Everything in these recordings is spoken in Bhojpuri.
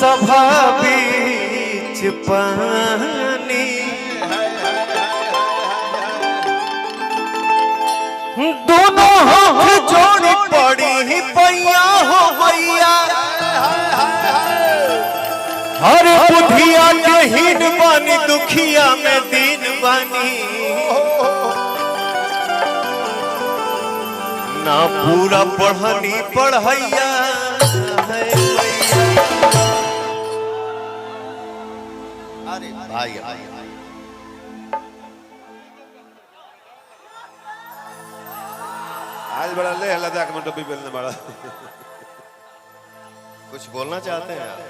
सभा बीच पानी दोनों हाथ जोड़ी पड़ी ही पैया हो भैया हर बुधिया के हीन बानी दुखिया में दीन बानी ना पूरा पढ़नी पढ़ैया है अरे भाई आज बड़ा ले लद्दाख में टोपी पहनने बड़ा कुछ बोलना चाहते हैं आप?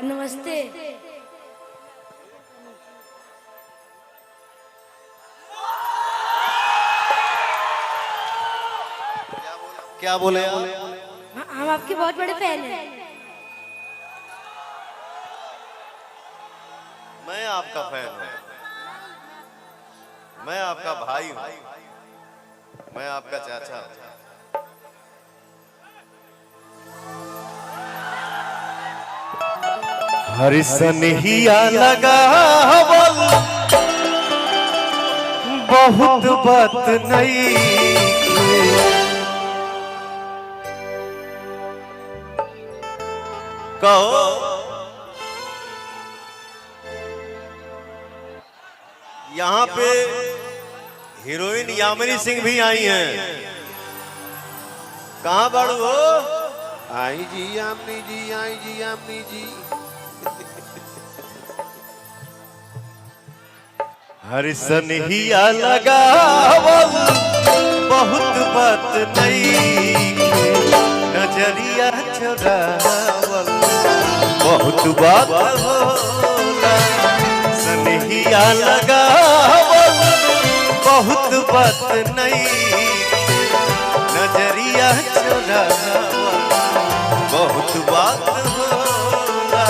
नमस्ते। क्या बोले हम आपके बहुत बड़े फैन हैं। मैं आपका फैन हूँ, मैं आपका भाई हूँ, मैं आपका चाचा हूँ। हरि सनहिया लगा बहुत बात नहीं कहो यहाँ पे हीरोइन यामिनी सिंह भी आई हैं। कहाँ बाड़ू हो? आई जी यामिनी जी, आई जी यामिनी जी। हर सनहिया लगावल बहुत बात नहीं नजरिया चुरावल बहुत बात होला सनहिया लगावल बहुत बात नहीं नजरिया चुरावल बहुत बात होला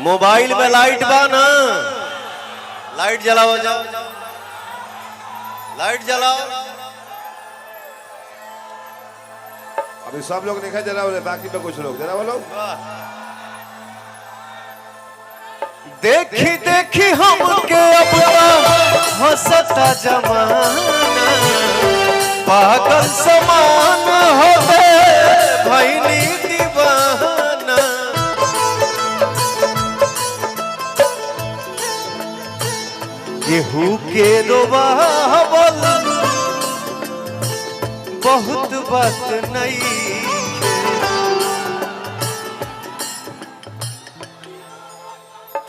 मोबाइल में लाइट बा ना, लाइट जलाओ, जाओ लाइट जलाओ। अभी सब लोग नहीं जरा बोले, बाकी पे कुछ लोग जरा बोलो। देखी देखी हमके अब हंसता जमाना पागल समान हो गए भैनी दीवाना केहू के रोवावल बहुत बात नहीं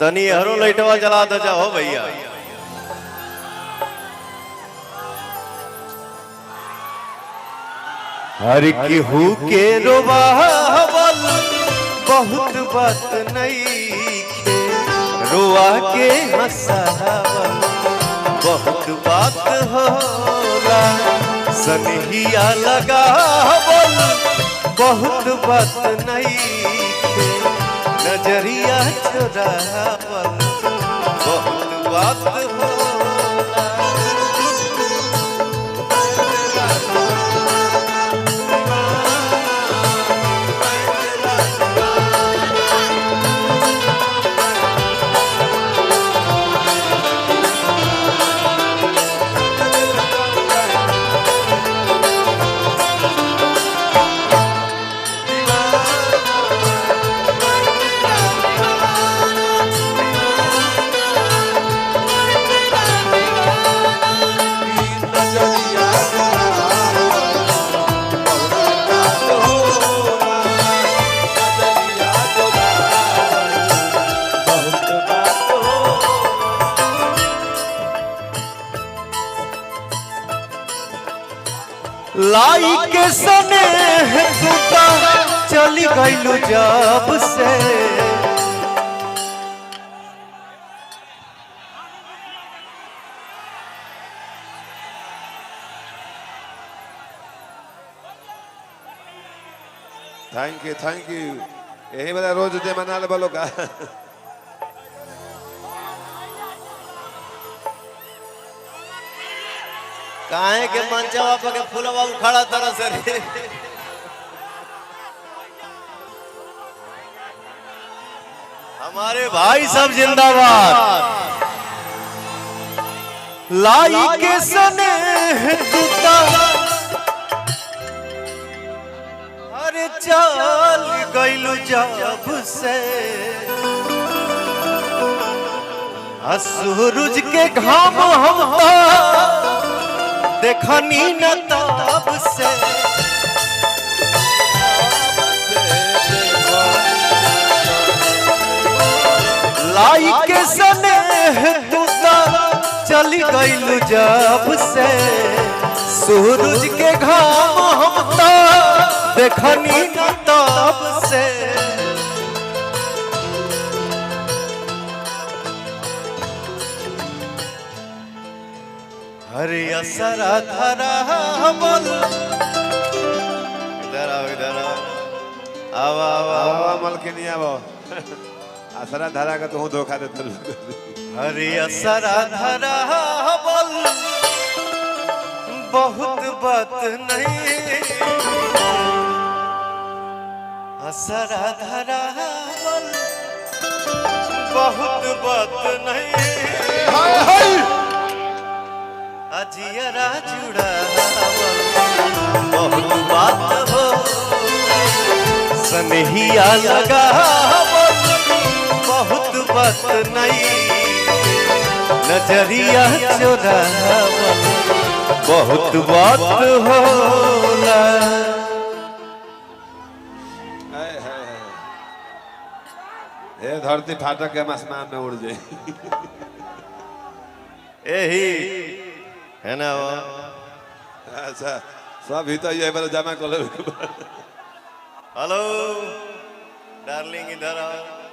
तनी हरो लाइटवा जला दे जाओ भैया। हर केहू के रोवावल बहुत बात नहीं रोआ के हंसावल बहुत बात होला सनहिया लगावल बहुत बात नहीं नजरिया चुरावल बहुत बात होला। लाई के सने टूटा चली गईलू जब से थैंक यू यही मेरा रोज दे मना ले बोलो का काहे के मंचवा पे के फूलवा उखाड़ा तरह से रे हमारे भाई सब जिंदाबाद लाई के सने टूटा अरे चल गईलू जब से सूरज के घाम हम देखनी न तब से लाई के सने टूटा चली गईलू जब से सूरज के घाम हम देखनी न तब से हरे असरा धरा बोल इधर आओ आवा मलकिनी आवो असरा धरा का तू धोखा देत हरे असरा धरा बोल बहुत बात नहीं असरा धरा बोल बहुत बात नहीं अजियरा जुड़ा बहुत बात हो सनहिया लगा बहुत बात नहीं नजरिया चोरा बहुत बात होला ये धरती फाटक के आसमान में उड़ जाए यही है ना वो अच्छा सब ही तो ये बार जमा कर हेलो डार्लिंग इधर आओ